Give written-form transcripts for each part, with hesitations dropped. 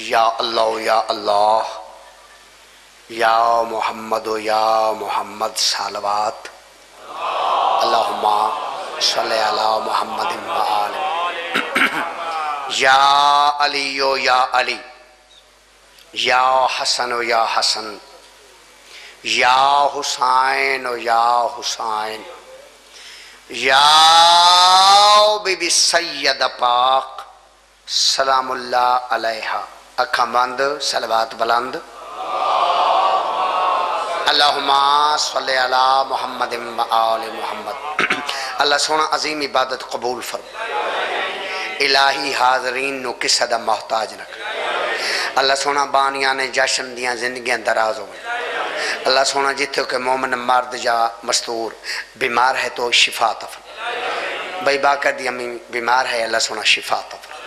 یا اللہ یا محمد یا محمد صلوات اللہم صلی علی محمد وآل یا علی یا علی یا حسن یا حسن یا حسین یا حسین یا بی بی سید پاک سلام اللہ علیہ اکھاں بند صلوات بلند اللہم صلی علی محمد و آل محمد اللہ سونا عظیم عبادت قبول فرما الہی حاضرین نو کسے دا محتاج نہ کر اللہ سونا بانیاں جشن دیاں زندگیاں دراز ہوئے اللہ سونا جتھے کہ مومن مرد جا مستور بیمار ہے تو شفا عطا فرما بھائی باکر دی امی بیمار ہے اللہ سونا شفا عطا فرما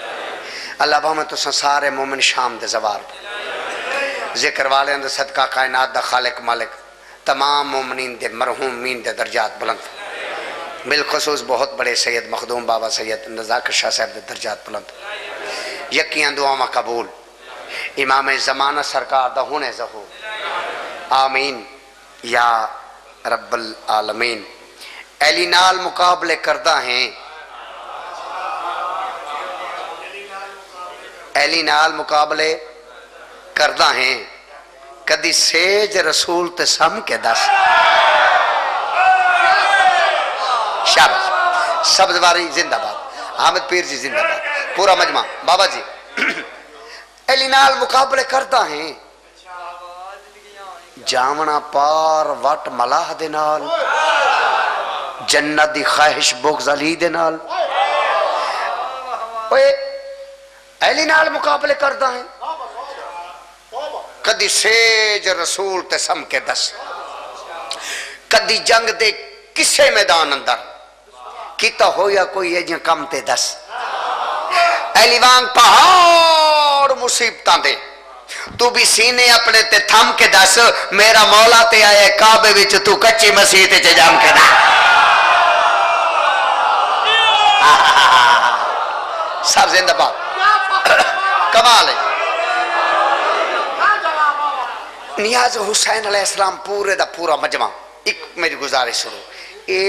اللہ بہمیں تو سارے مومن شام دے زوار ذکر والے اندر صدقہ کائنات دا خالق مالک تمام مومنین دے مرحومین دے درجات بلند بالخصوص بہت بڑے سید مخدوم بابا سید نذاکر شاہ صاحب دے درجات بلند یقین دعا قبول امام زمانہ سرکار دا ہونے ظہور آمین یا رب العالمین ایلی نال مقابلے کردہ ہیں ایلی نال مقابلے کردہ ہیں کدی سیج رسول تے سم کے دس شاباش سبز واری زندہ باد حامد پیر جی زندہ باد پورا مجمع بابا جی ایلی نال مقابلے کردہ ہیں جامنا پار وٹ ملاح دے نال جنت دی خواہش بغض علی دے نال ایلی نال مقابلے کردہ ہیں کدی سیج رسول تے سم کے دس کدی جنگ دے کسے میدان اندر کیتا ہو یا کوئی یہ جن کم تے دس ایلی وانگ پہاڑ مصیبتاں دے تو بھی سینے اپنے تے تھم کے دس میرا مولا تے آئے کعبے وچ تو کچی مسیح تے جام کے دس سب زندہ بات کمال ہے نیاز حسین علیہ السلام پورے دا پورا مجمع ایک میری گزارش سنو اے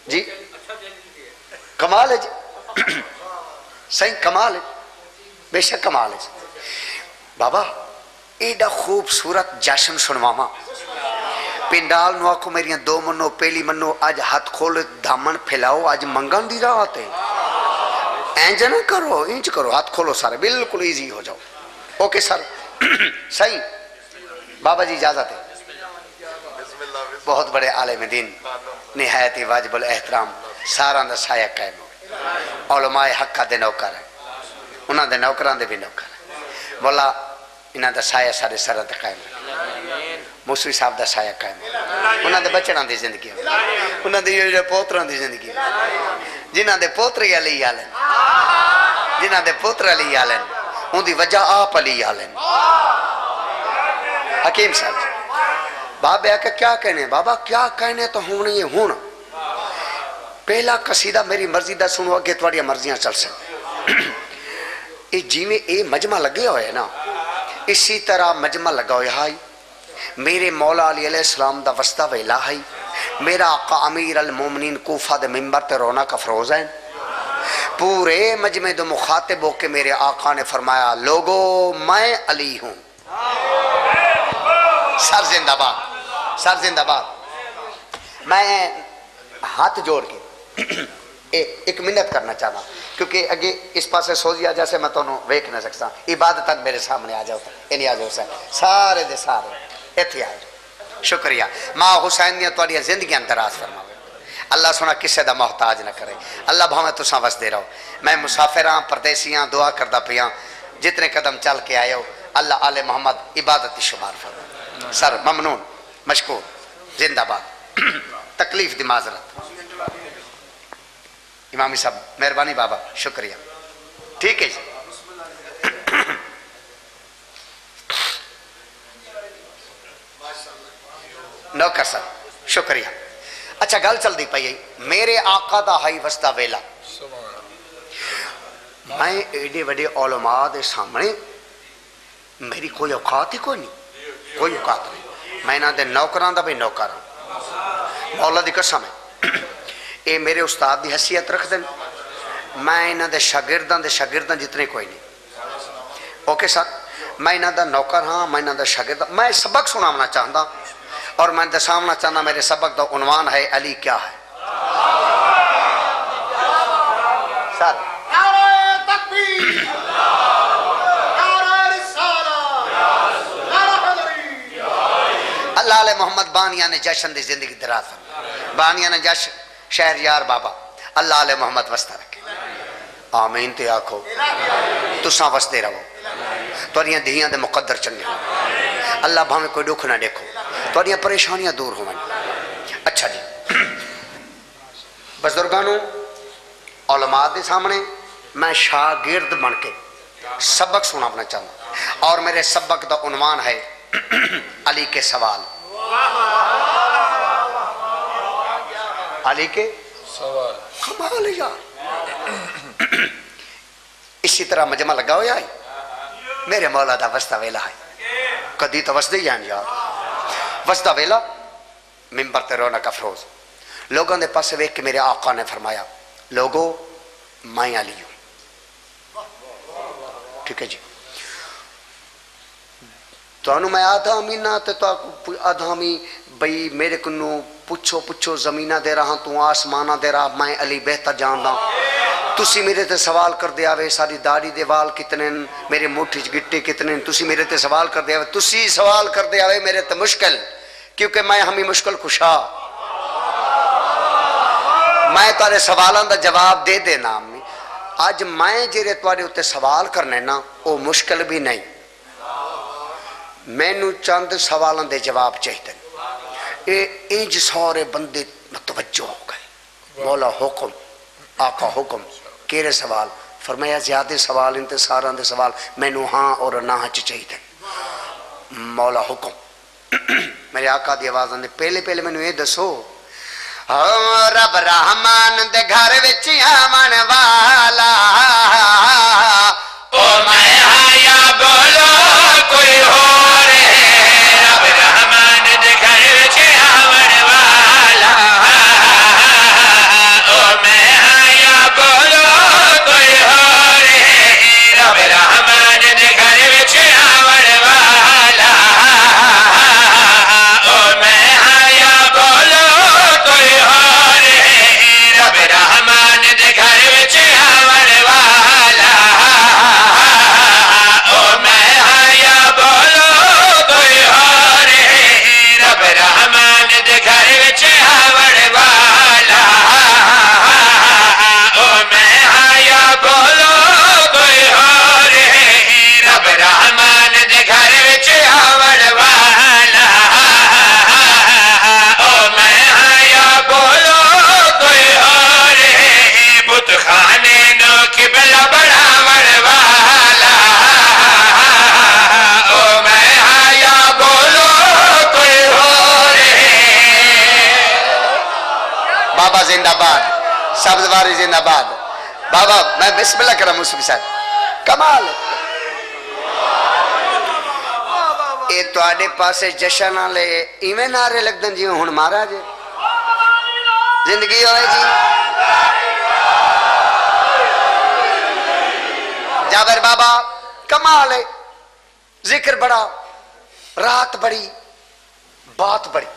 جی کمال ہے جی صحیح کمال ہے بے شک کمال ہے بابا ایڈا خوبصورت جشن سنواما پنڈال نو آکو میریاں دو منو پہلی منو آج ہاتھ کھولے دامن پھیلاؤ آج منگان دی رہا آتے اینج نہ کرو انچ کرو ہاتھ کھولو سارے بالکل ایزی ہو جاؤ اوکے سر صحیح بابا جی اجازت ہے بہت بڑے عالم دین نہایت واجب الاحترام سارا دا سایہ قائم ہو علماء حقہ دے نوکر ہیں انہاں دے نوکران دے بھی نوکر ہیں مولا انہاں دا سایہ سارے سرہ دے قائم ہے موسوی صاحب دا سایہ قائم ہے انہاں دے بچڑان دی زندگی ہے انہاں دے پوتران دی زندگی ہے جنہاں دے پوتر علی آلن جنہاں دے پوتر علی آلن ان دی وجہ آپ علی آلن حکیم صاحب بابا آکا کیا کہنے بابا کیا کہنے تو ہونے یہ ہونا پہلا قصیدہ میری مرضی دا سنو اگے توڑیا مرضیاں چل سکتے اے جی میں اے مجمع لگے ہوئے نا اسی طرح مجمع لگا ہوئے ہائی میرے مولا علیہ السلام دا وسطہ و الہی میرا آقا امیر المومنین کوفہ دے ممبر تے رونا کا فروز ہے پورے مجمع دو مخاطب ہو کے میرے آقا نے فرمایا لوگو میں علی ہوں سر زندہ باد سر زندہ باد میں ہاتھ جوڑ کے ایک منت کرنا چاہتا کیونکہ اگے اس پاسے سوزیا جیسے میں تو ویک نہ سکتا عبادتاً میرے سامنے آ جاؤتا انہی آ جاؤ سارے دے سارے ایتھی آ جاؤ شکریہ ماں حسین نے توڑیا زندگی اندراز فرماوے اللہ سونا کسے دا محتاج نہ کرے اللہ بھاویں تو ساں وس دے رہو میں مسافراں پردیسیاں دعا کردہ پیاں جتنے قدم چل کے آئے ہو اللہ آل محمد عبادت شمار فرما سر ممنون مشکور زندہ باد تکلیف دی معذرت امامی صاحب مہربانی بابا شکریہ ٹھیک ہے جی نوکر صاحب شکریہ اچھا گل چل دی پئی میرے آقا دا ہائی وسطہ ویلا میں ایڈے وڈے علماء دے سامنے میری کوئی اوقات ہی کوئی نہیں، کوئی اوقات نہیں. میں انہاں دے نوکراں دا بھی نوکر ہوں، مولا دی قسم ہے. اے میرے استاد دی حیثیت رکھ دیں، میں انہاں دے شاگرداں جتنے کوئی نہیں. اوکے سر، میں انہاں دا نوکر ہاں، میں انہاں دا شاگرد. میں سبق سناونا چاہتا اور میں دساونا چاہتا میرے سبق دا عنوان ہے علی کیا ہے. سر اللہ علیہ محمد بانیہ نے جشن دی زندگی دراز فرمائے. بانیہ نے جشن شہر یار بابا اللہ علیہ محمد وسطہ رکھے. آمین تے آکھو تساں وستے رہو، توڑیاں دہیاں دے مقدر چنگے ہو، اللہ بھامے کوئی دکھ نہ دیکھو، توڑیاں پریشانیاں دور ہوئیں. اچھا جی بزرگانوں علماء دے سامنے میں شاگرد بن کے سبق سنانا چاہتا اور میرے سبق دا عنوان ہے علی کے سوال. علی کے سوال. کمال یار. اسی طرح مجمع لگا ہو جائے میرے مولا دا وسطہ ویلا ہے. کدی تو وسطہ ہی ہیں یار. وسطہ ویلا ممبر تے رونق افروز لوگوں دے پاس ویک کے میرے آقا نے فرمایا لوگو میں علی ہوں. ٹھیک ہے جی، تو انہوں میں آدھا امینہ تے تو آدھا امی بھئی میرے کنو پچھو زمینہ دے رہا تو آسمانہ دے رہا، میں علی بہتر جاندہ. تسی میرے تے سوال کر دیا وے ساری داڑھی دے وال کتنے میرے مٹھی گٹے کتنے، تسی میرے تے سوال کر دیا وے، تسی سوال کر دیا وے میرے تے مشکل، کیونکہ میں ہمیں مشکل کشا. میں تارے سوالان دا جواب دے دینا امی. آج میں جیرے توارے ہوتے سوال کرنے نا وہ مشکل بھی نہیں، میں نو چند سوالان دے جواب چاہتے انج سارے بندے متوجہ ہو گئے. مولا حکم، آقا حکم، کیرے سوال؟ فرمایا زیادہ سوال انتصاران دے سوال میں نو ہاں اور نہ چاہتے. مولا حکم. میرے آقا دی آواز آنے پہلے میں نو یہ دسو رب رحمان دے گھر وچ آون والا او میں آیا بولو کوئی اور ہے. رب رحمان دے گھر وچ آون والا او میں آیا بولو کوئی اور ہے. رب رحمان دے گھر وچ آون والا او میں آیا بولو کوئی اور ہے. رب رحمان دے گھر وچ آون والا او میں آیا بولو کوئی اور ہے. رب رحمان دے گھر وچ آون والا او میں آیا بولو کوئی اور ہے. رب رحمان دے گھر وچ آون والا او میں آیا بولو کوئی اور ہے. بت خانے نو قبلہ بناون والا او میں آیا بولو کوئی اور ہے. بابا زندہ باد، سبز واری زندہ باد. بابا میں بسم اللہ کرم موسیقی صاحب کمال. اے تو آڈے پاسے جشن آلے ایمیں نعرے لگ دن جی ہون مارا جے زندگی ہوئے جی. جابر بابا کمال ہے، ذکر بڑا، رات بڑی، بات بڑی.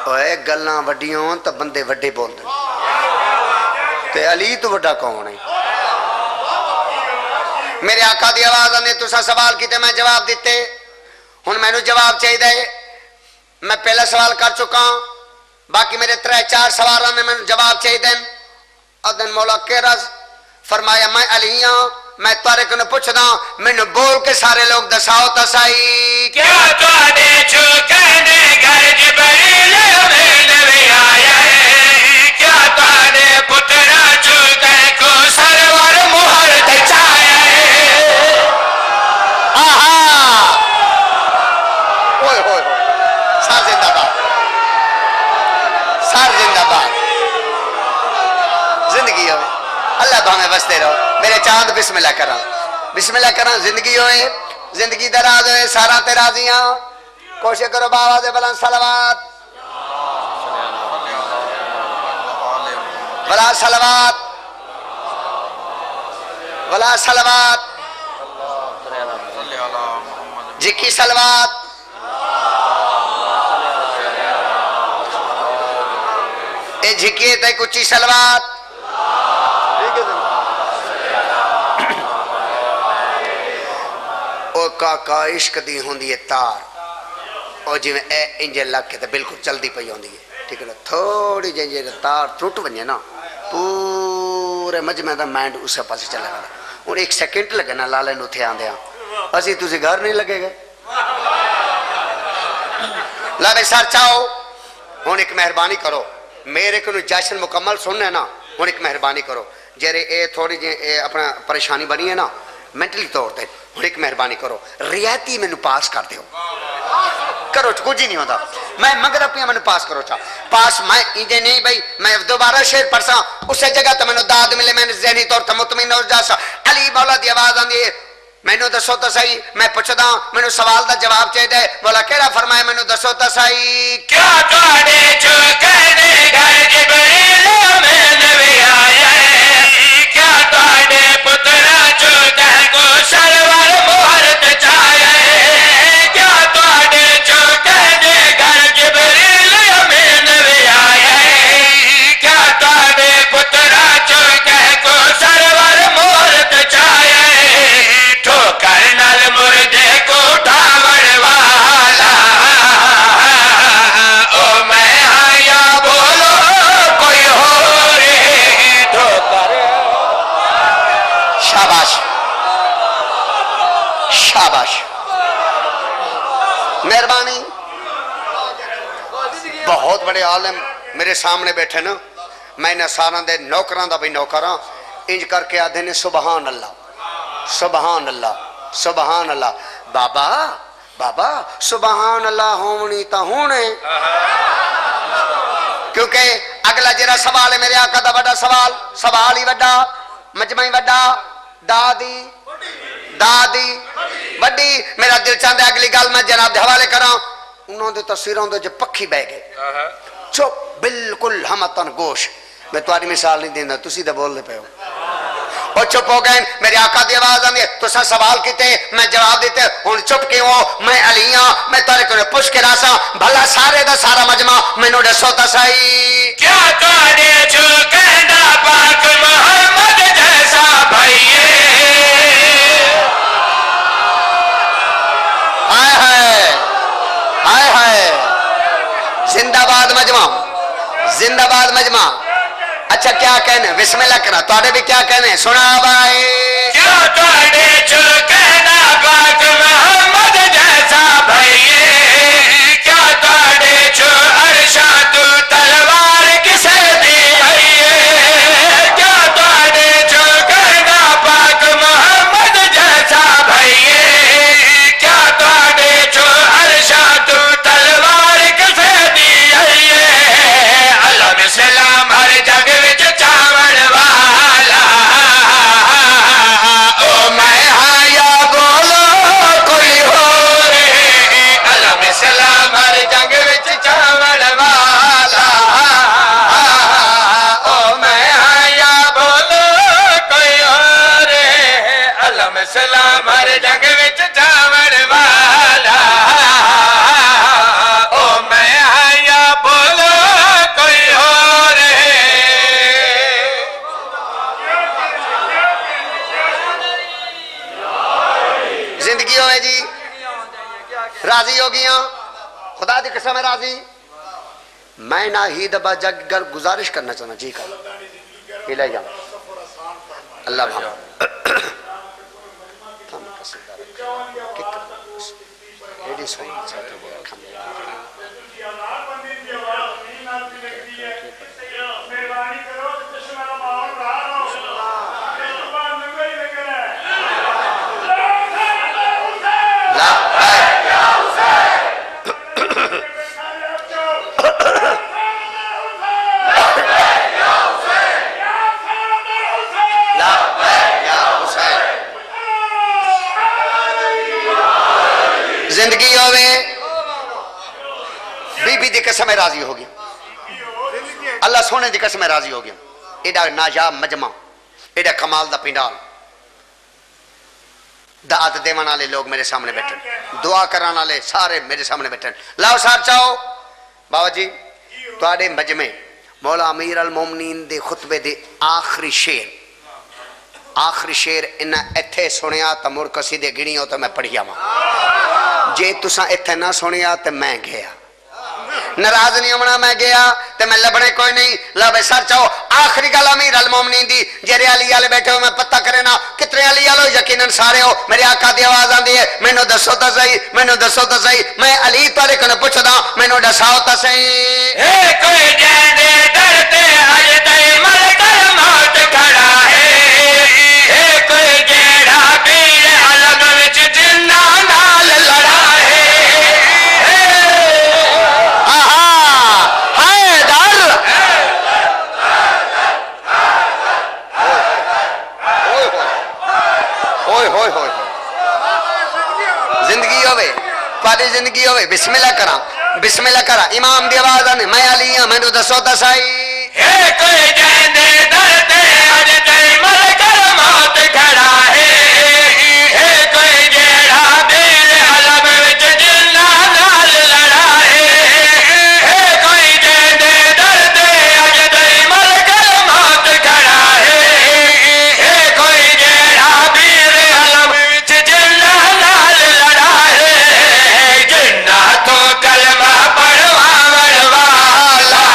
اوے گلنا وڈیوں تو بندے وڈے بول دیں تے علی تو وڈا کون ہے. میرے آقا دی آواز نے تسا سوال کیتے میں جواب دیتے. ہن میں نو جواب چاہیے دے. میں پہلا سوال کر چکا، باقی میرے 3-4 سوالوں میں جواب چاہیے دیں. ادن مولا کیرا فرمایا میں علی ہاں. میں تارے کو پوچھ دا میں نو بول کے سارے لوگ دساؤ تسائی کیا تواڈے چوکنے گھر جبریل امین آیا ہے. کیا تواڈے پترا چوکے کو سرور مہر تے چایا ہے. آہا ہوئے ہوئے ہوئے سار زندہ باد، سار زندہ باد. زندگی ہوئے اللہ تو ہمیں بستے رہو. میرے چاند بسم اللہ کرا، بسم اللہ کرا. زندگی ہوئے زندگی دراز ہوئے سارا تے راضیاں کوشش کرو بابا دے بلند صلوات بلا صلوات بلا صلوات جی کی صلوات اے جھکیے تے کچھی صلوات او کا عشق دی ہوندی ہے تار او جی میں اے انجل لگ کے تے بالکل چل دی پئی ہوندی ہے ٹھیک ہے نا تھوڑی جی تار ٹوٹ ونجے نا پورے مجمع دا مائنڈ اسے پاسے چلے گا اور ایک سیکنڈ لگے نا لالے نو تھے آندے ہاں اسی تُسی گھر نہیں لگے گئے لا بے سار چاہو ہون ایک مہربانی کرو میرے کو جشن مکمل سننا ہے نا ہون ایک مہربانی کرو جیرے اے تھوڑی جی اپنا پریشانی بنی ہے نا مینٹلی طور تے ہون ایک مہربانی کرو ریاتی میں نو پاس کر دیو کرو کچھ ہی نہیں ہوتا میں مگر اپنی میں پاس کرو چاہ پاس میں انجے نہیں بھائی میں دوبارہ شیر پڑھسا اسے جگہ تو میں نے داد ملے میں نے ذہنی طور تے مطمئن ہو جاسا علی مولا دی آواز آندی ہے میں نے دسو تو صحیح میں پوچھدا میں نے سوال دا جواب چاہیے دے مولا کیڑا فرمائے میں نے دسو تو صحیح کیا تواڈے جو کہنے گئے جبریل میں نبی آیا کیا تواڈے پترا جو کہہ کو سرور مہرت چاہے کیا تواڈے جو کہنے گئے جبریل میں نبی آیا کیا تواڈے پترا جو کہہ کو سرور مہرت چاہے کرنل مردے کو ڈھاوڑ والا او میں آیا بولو کوئی ہو رہے ٹھوکر شاباش شاباش مہربانی بہت بڑے عالم میرے سامنے بیٹھے نا میں نے سارا دے نوکران دا بھی نوکراں انج کر کے آدھے نے سبحان اللہ سبحان اللہ سبحان اللہ بابا بابا سبحان اللہ ہونی تا ہونے کیونکہ اگلا جرا سوال ہے میرے آقا دا بڑا سوال ہی وڈا مجمعی وڈا دادی دادی وڈی میرا دل چاہتا ہے اگلی گل میں جناب دے حوالے کراں انہوں دے تصویروں دے جو پکھی بہ گئے چپ بالکل ہمتن گوش میں تمہاری مثال نہیں دینا تسی دے بول دے پہ ہو اور چپ ہو گئے میرے آقا دی آواز آندی تو سا سوال کیتے میں جواب دیتے ہن چپ کیوں ہو میں علی ہاں میں تارے کو پوچھ کے راسا بھلا سارے دا سارا مجمع مینوں دسو تا صحیح کیا تواڈے جو کہنا پاک محمد جیسا بھائیے ہائے ہائے ہائے ہائے زندہ باد مجمع زندہ باد مجمع اچھا کیا کہنے بسم اللہ کرنا توڑے بھی کیا کہنے سنا بھائی کیا توڑے جو کہنا پاک محمد جیسا بھائیے کیا توڑے جو ارشاد تلوار کسے دی آئیے کیا توڑے جو کہنا پاک محمد جیسا بھائیے کیا توڑے جو ارشاد تلوار کسے دی آئیے علم سلام ہر جگ چاول والا او میں ہاں یا بولو کوئی ہو رہے علم سلام ہر جگ وچ چاول والا او میں ہاں یا بولو کوئی ہو رہے علم سلام ہر جگ وچ چاول والا او میں ہاں یا بولو کوئی ہو رہے زندگی ہوئے جی راضی ہو گیا خدا دی قسم ہے راضی میں نہ ہی دبا جگ گر گزارش کرنا چاہنا جی کر الہی جاؤ اللہ بھانا ایڈی سوئی چاہتے ہیں ہوئے بی بی دی قسم راضی ہو گیا اللہ سونے دی قسم راضی ہو گیا ایڈا ناجاب مجمع ایڈا کمال دا پنڈال دعات دیوان والے لوگ میرے سامنے بیٹھے دعا کران والے سارے میرے سامنے بیٹھے لاؤ سار چاہو بابا جی تواڈے مجمع مولا امیر المومنین دے خطبے دے آخری شیر انہاں ایتھے سنیا تا مڑ کسی دے گنی ہو تو میں پڑھیا ماں جے تساں ایتھے نہ سنیا تو میں گیا ناراض نہیں ہونا میں گیا تو میں لبنے کوئی نہیں لبے سر چاہو آخری گل امیر المومنین دی جرے علی والے بیٹھے ہو میں پتہ کرے نا کتنے علی والو یقیناً سارے ہو میرے آقا دی آواز آندی ہے مینوں دسو تے صحیح مینوں دسو تے صحیح میں علی تارے کنے پوچھدا مینوں دساؤ تے صحیح اے کوئی جیندے ڈرتے اج تے مر کر موت کھڑا ہے اے کوئی جیڑا پیر علم وچ جناں نال لڑا ہے زندگی ہوئے پاری زندگی ہوئے بسم اللہ کرا امام دی آواز آنے میں علی ہوں مینوں دسو تے صحیح اے کوئی جیندے ڈرتے اج تے مر کر موت کھڑا ہے اے کوئی جیڑا پیر علم وچ جناں نال لڑا ہے اے کوئی جیندے ڈرتے اج تے مر کر موت کھڑا ہے اے کوئی جیڑا پیر علم وچ جناں نال لڑا ہے جناں تو کلمہ پڑھواون والا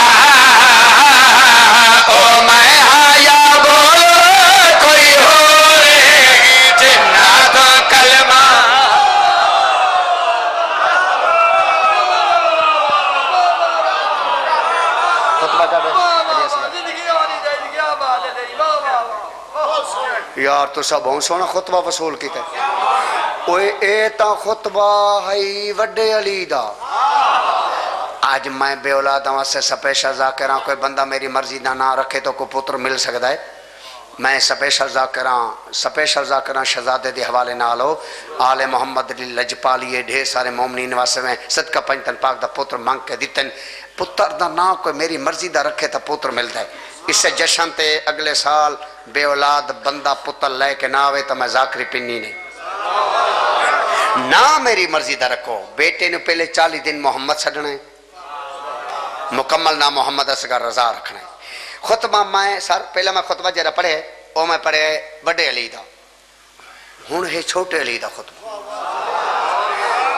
او میں آیا بول کوئی ہور جناں تو کلمہ خطبہ کر رہے یار تو سب بہت سونا خطبہ وصول کیتا ہے اوے اے تا خطبہ ہے وڈے علی دا آج میں بے اولاد واسطے سپیشل ذاکراں کوئی بندہ میری مرضی دا نہ رکھے تو کوئی پتر مل سکتا ہے میں سپیشل ذاکراں شہزادے دے حوالے نالو آل محمد علی لجپالیے ڈھیر سارے مومنین واسطے میں صدقہ پنجتن پاک دا پتر مانگ کے دیتن پتر دا نہ کوئی میری مرضی دا رکھے تو پتر ملتا ہے اس سے جشن تے اگلے سال بے اولاد بندہ پتر لے کے نہ آوے تو میں ذاکری پنی نہیں نہ میری مرضی دا رکھو بیٹے نے پہلے 40 دن محمد سڈنا ہے مکمل نام محمد اصغر رضا رکھنا ہے خطبہ میں سر پہلا میں خطبہ جرا پڑھے او میں پڑھے بڑے علی دا ہن ہے چھوٹے علی دا خطبہ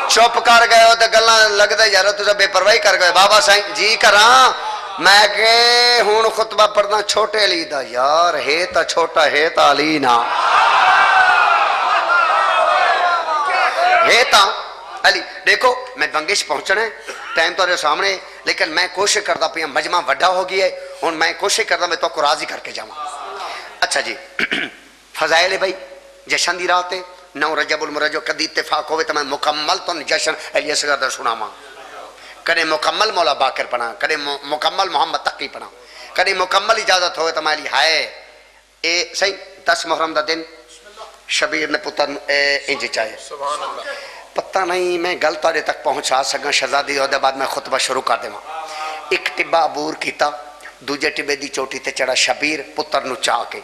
چپ کر گئے ہو تے گلاں لگدا یار تساں بے پرواہی کر گئے بابا سائیں جی کراں میں کہ ہن خطبہ پڑھنا چھوٹے علی دا یار ہے تا چھوٹا ہے تا علی نا ہے تا علی دیکھو میں بنگش پہنچنا ہے ٹائم تو سامنے لیکن میں کوشش کرتا پیا مجمع وڈا ہو گیا ہے ہوں میں کوشش کرتا میں تو کو راضی کر کے جاؤں اچھا جی فضائل بھائی جشن دی رات ہے 9 رجب المرجو کدی اتفاق ہوئے تو میں مکمل تو جشن علی اصغر دا سناواں کدے مکمل مولا باقر پڑھا کدے مکمل محمد تقی پڑھا کدے مکمل اجازت ہوئے تو میں علی ہائے اے صحیح 10 محرم دا دن شبیر نے پتر انج چاہے پتہ نہیں میں گل تارے تک پہنچا سکا شہزادی ہونے بعد میں خطبہ شروع کر دوں ایک ٹبا عبور کیتا دوجے ٹبے دی چوٹی تے چڑھا شبیر پتر نو چاہ کے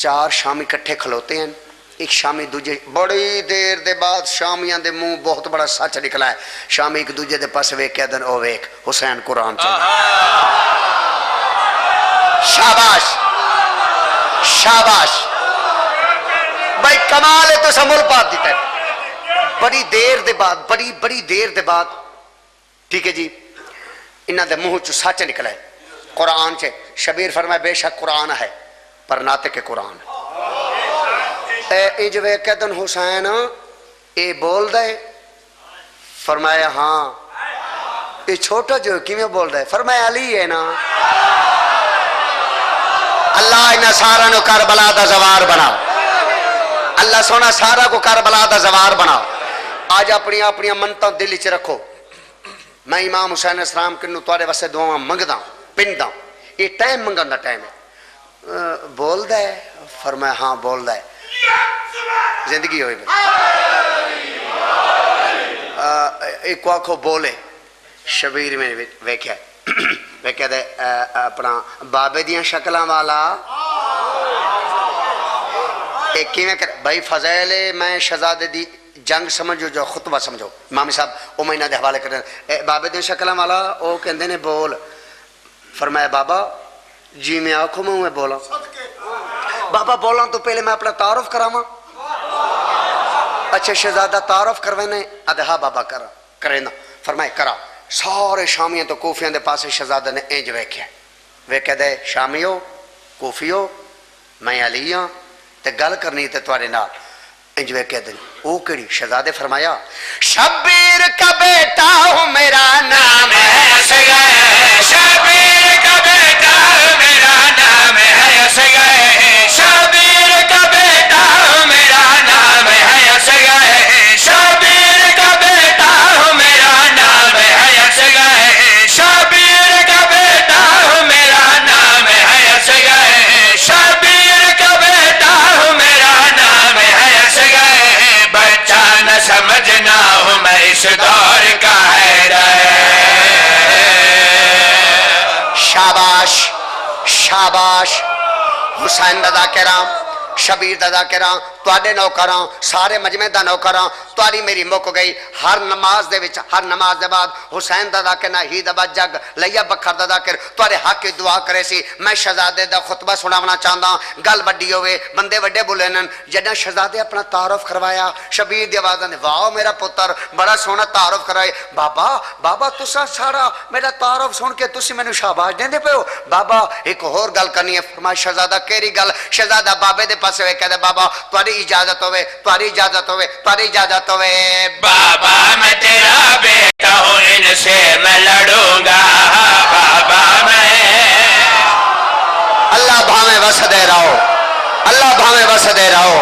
4 شامی کٹھے کھلوتے ہیں ایک شامی دوجے بڑی دیر دے بعد شامیاں دے منہ بہت بڑا سچ نکلا ہے شامی ایک دوجے دے پاس ویک کے دن او ویک حسین قرآن چاہے شاباش بھائی کمال ہے تو سمول پات دیتا ہے بڑی دیر دے بعد ٹھیک ہے جی انہاں دے منہ چو سچ نکلا ہے قرآن چے شبیر فرمائے بے شک قرآن ہے پر ناتے کے قرآن اے جو کہتن حسین اے بول دے فرمایا ہاں اے چھوٹا جو کیوں بول دے فرمایا علی ہے نا اللہ انہا سارا نو کربلا دا زوار بناؤ اللہ سونا سارا کو کربلا دا زوار بناؤ آج اپنی منتاں دل چ رکھو میں امام حسین اسلام کنو توارے واسے دعاں منگدا پندا یہ ٹائم منگن دا ٹائم ہے بول دے فرمایا ہاں بول دے زندگی ہوئی بھائی ایک آنکھوں بولے شبیر میں ویکھیا ویکھیا دے اپنا بابے دیاں شکلاں والا ایک کیویں کر بھائی فضائل میں شہزادے دی جنگ سمجھو جو خطبہ سمجھو امام صاحب او مہینہ دے حوالے کرنے بابے دیاں شکلاں والا او کہندے نے بول فرمایا بابا جی میں آنکھوں میں بولا بابا بولا تو پہلے میں اپنا تعارف کراما اچھا شہزادہ تعارف کروینے ادھا بابا کرے نا فرمائے کرا سارے شامیاں تو کوفیاں دے پاسے شہزادہ نے انج ویکھیا ویکھے دے شامیو کوفیو میں علی ہاں تے گل کرنی تے تواڈے نال انج ویکھے دے او کیڑی شہزادے فرمایا شبیر کا بیٹا ہوں میرا نام ہے اصغر شبیر کا بیٹا میرا نام ہے اصغر شبیر کا بیٹا میرا نام ہے اصغر شبیر کا بیٹا میرا نام ہے اصغر شبیر کا بیٹا میرا نام ہے اصغر شبیر کا بیٹا میرا نام ہے اصغر بچہ نہ سمجھنا ہوں میں اس دور کا شاباش شاباش حسین دادا کرام شبیر دادا کرام تواڈے نوکراں سارے مجمع دا نوکراں تواڈی میری مک گئی ہر نماز دے وچ ہر نماز دے بعد حسین دادا کہنا ہی دبا جگ لیا بکھر دادا کر تواڈے حق کی دعا کرے سی میں شہزادے دا خطبہ سناونا چاہندا گل وڈی ہوے بندے وڈے بولن جدوں شہزادے اپنا تعارف کروایا شبیر دی آواز نے واہ میرا پتر بڑا سونا تعارف کرائے بابا بابا تساں سارا میرا تعارف سن کے تسی مینوں شاباش دیندے پئے ہو بابا ایک اور گل کرنی ہے فرمایا شہزادہ کیڑی گل شہزادہ بابے دے پاسے ویکھ دے بابا تواڈی اجازت ہوے تواڈی اجازت ہوے تواڈی اجازت ہوے بابا میں تیرا بیٹا ہوں ان سے میں لڑوں گا بابا میں اللہ بھاویں وسدے رہو اللہ بھاویں وسدے رہو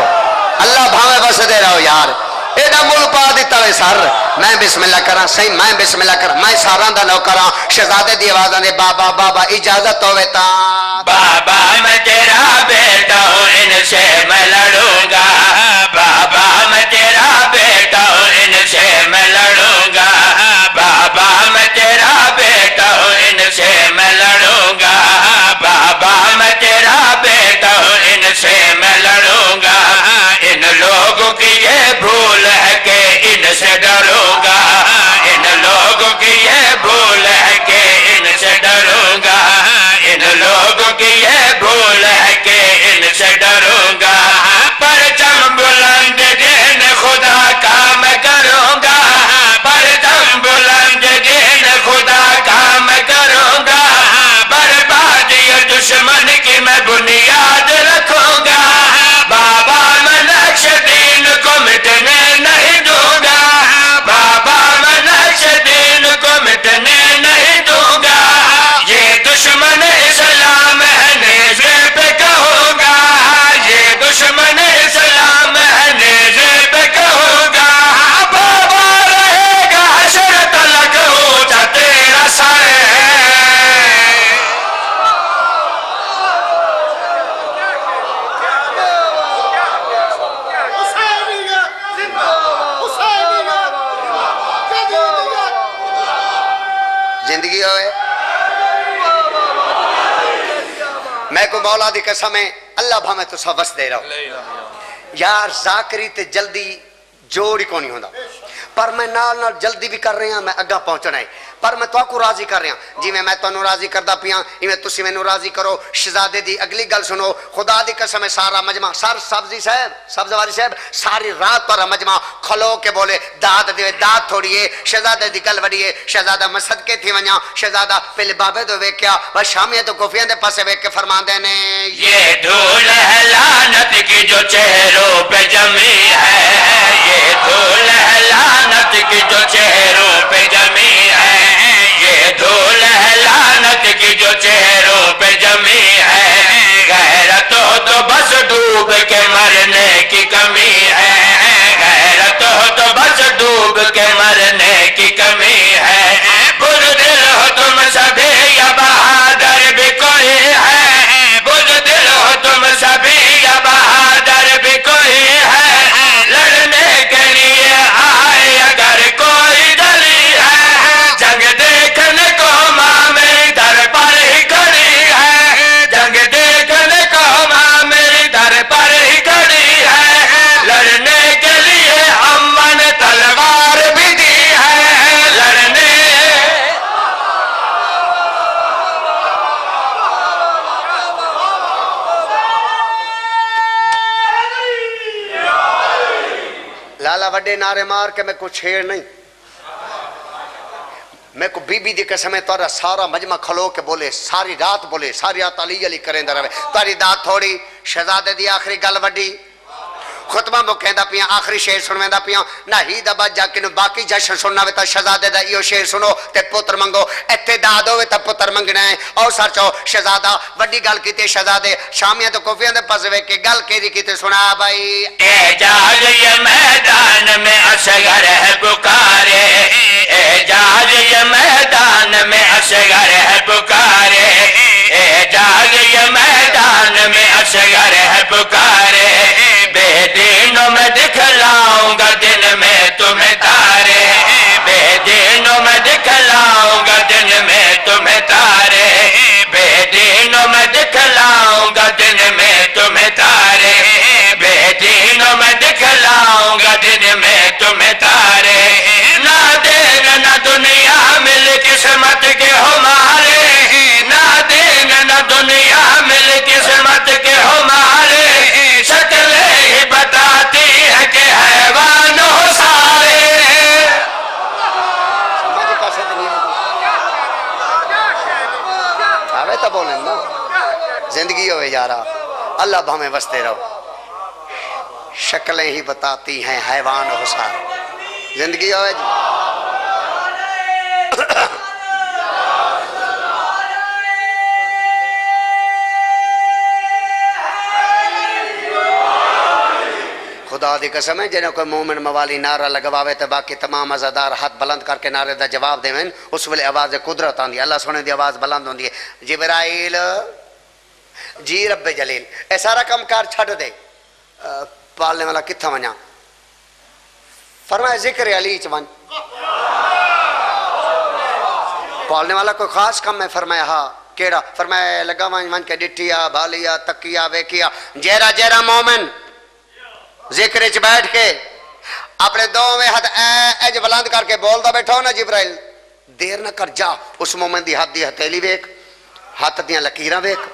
اللہ بھاویں وسدے رہو یار ایڈا مول پا دیتا وے سر میں بسم اللہ کراں صحیح میں بسم اللہ کراں میں ساراں دا نوکراں شہزادے دی آواز آندے بابا بابا اجازت ہوے تاں بابا میں تیرا بیٹا ہوں ان سے میں لڑوں گا بابا میں تیرا بیٹا ہوں ان سے میں لڑوں گا بابا میں تیرا بیٹا ہوں ان سے میں لڑوں گا بابا میں تیرا بیٹا ہوں ان سے میں لڑوں گا ان لوگوں کی یہ بھول ہے کہ ان سے ڈروں گا ان لوگوں کی یہ بھول ہے کہ ان سے ڈروں گا ان لوگوں کی یہ بھول ہے کہ ان سے ڈروں گا پرچم بلند دین خدا کا میں کروں گا پرچم بلند دین خدا کا میں کروں گا بربادی دشمن کی میں بنیاد رکھوں گا بابا میں نقش دین کو مٹنے نہیں دوں گا بابا میں نقش دین کو مٹنے نہیں دوں گا یہ دشمن اسلام ہے نیزے پہ کہوں گا یہ دشمن اسلام ہے نیزے پہ کہوں گا بابا رہے گا حشر تلک اونچا تیرا سر زندگی ہوئے میں کو مولا دی قسم ہے اللہ بھامے تو سب وس دے رہا یار ذاکری تے جلدی جوڑی کو نہیں ہوندا پر میں نال نال جلدی بھی کر رہے ہیں میں اگا پہنچنا ہے پر میں تو کو راضی کر رہا جی میں تو راضی کردا پیاں ایویں تسی مینوں راضی کرو شہزادے دی اگلی گل سنو خدا دی قسم ہے سارا مجمع سر سبزی صاحب سبزواری صاحب ساری رات پر مجمع کھلو کے بولے داد دے داد تھوڑی ہے شہزادے دی گل وڈی ہے شہزادہ میں صدقے تھی ونجا شہزادہ پہلے بابے تو ویکھیا بس شامیاں تو کوفیاں دے پاسے ویکھ کے فرماندے نے یہ دھول ہے لعنت کی جو چہروں پہ جمی ہے یہ دھول ہے لعنت کی جو چہروں پہ جمی ہے یہ دھول ہے لعنت کی جو چہروں پہ جمی ہے غیرت ہو تو بس ڈوب کے مرنے کی کمی ہے غیرت ہو تو بس ڈوب کے مرنے کی کمی ہے بزدل ہو تم سبھی یا بہادر بھی کوئی ہے بزدل ہو تم سبھی لالا وڈے نعرے مار کے میں کو چھیڑ نہیں میں کو بی بی دی قسم ہے تورا سارا مجمع کھلو کے بولے ساری رات علی علی کریں در رہے تاری دات تھوڑی شہزادے دی آخری گل وڈی خطبہ مو کہندا پیاں آخری شعر سنویندا پیاں نہ ہی دبا جا کے باقی جشن سننا وے تا شہزادے دا ایو شعر سنو تے پتر منگو ایتھے داد ہوے تا پتر منگنا ہے اور سرچو شہزادہ وڈی گل کیتے شہزادے شامیاں تے کوفیاں دے پاس وے کے گل کیری کیتے سنا بھائی اعجاز یہ میدان میں اصغر ہے پکارے اعجاز یہ میدان میں اصغر ہے پکارے اعجاز یہ میدان میں اصغر ہے پکارے بے دینوں میں دکھلاؤں گا دن میں تمہیں تارے بے دینوں میں دکھلاؤں گا دن میں تمہیں تارے بے دینوں میں دکھلاؤں گا دن میں تمہیں تارے بے دینوں میں دکھلاؤں گا دن میں تمہیں تارے نہ دین نہ دنیا مل قسمت کے ہمارے نہ دین نہ دنیا مل قسمت کے ہمارے شکلیں ہی بتاتی ہے کہ حیوان ہو سارے سمجھ کا سے دنیا آوے تا بولیں نا زندگی ہوئے جا رہا اللہ بھامیں بستے رہو شکلیں ہی بتاتی ہیں حیوان ہو سارے زندگی ہوئے جی خدا دی قسم ہے جنہوں کوئی مومن موالی نعرہ لگواوے تے باقی تمام عزادار ہاتھ بلند کر کے نعرے دا جواب دے میں اس ویلے آواز قدرت آندی اللہ سونے دی آواز بلند ہوندی ہے جبرائیل جی رب جلیل اے سارا کم کار چھڑ دے پالنے والا کتھا ونیا فرمایا ذکر علی چوان پالنے والا کوئی خاص کم ہے فرمایا ہاں کیڑا فرمایا لگا ون کے ڈٹیا بھالیا تکیا ویکیا جیرا جیرا مومن ذکر چ بیٹھ کے اپنے دوویں ہاتھ اج بلند کر کے بولدا بیٹھو نا جبرائیل دیر نہ کر جا اس مومن دی ہاتھ دی ہتھیلی ویکھ ہاتھ دیاں لکیراں ویکھ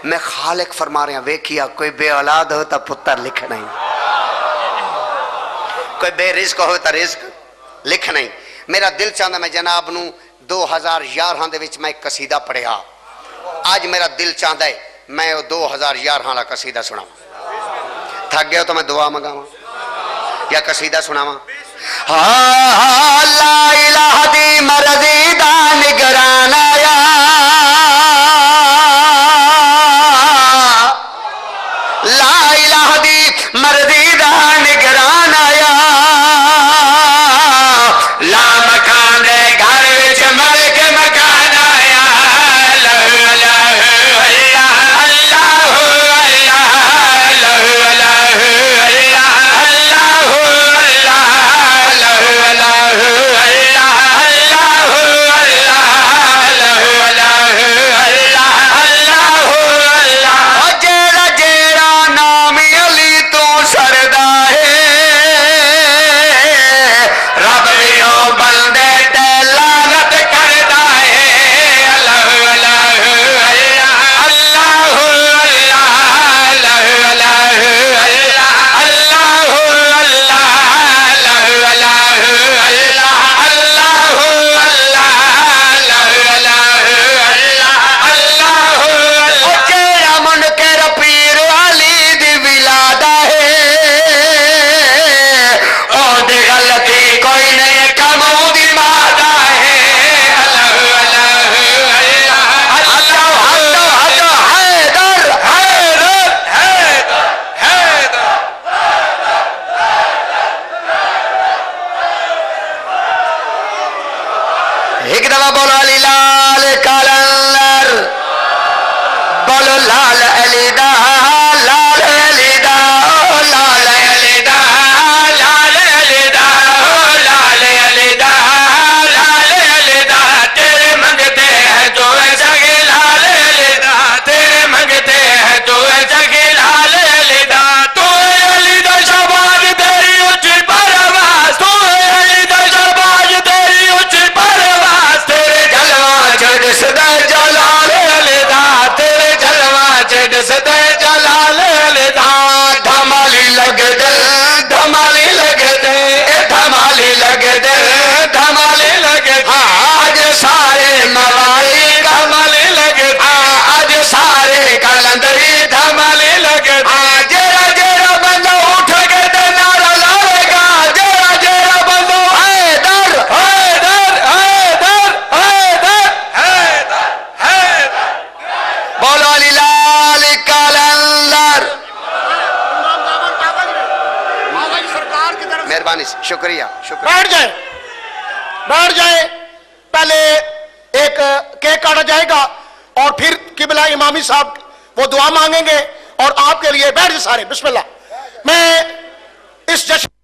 میں خالق فرما رہا ویکھیا کوئی بے اولاد ہو تا پتر لکھنا ہی کوئی بے رزق ہو تا رزق لکھنا ہی میرا دل چاہتا میں جناب نو 2011 دے وچ میں ایک قصیدہ پڑھیا آج میرا دل چاہتا ہے میں 2011 والا قصیدہ سناواں تھک گئے ہو تو میں دعا منگاواں یا قصیدہ سناواں لا الہ دی مرضی دا نگران آیا لا الہ دی مرضی دا نگران آیا لا مکان دے گھر وچ ملک مکان آیا مہربانی سے شکریہ شکریہ. بیٹھ جائیں. پہلے ایک کیک کاٹا جائے گا اور پھر قبلہ امامی صاحب وہ دعا مانگیں گے اور آپ کے لیے بیٹھ جائیں سارے. بسم اللہ. میں اس جشن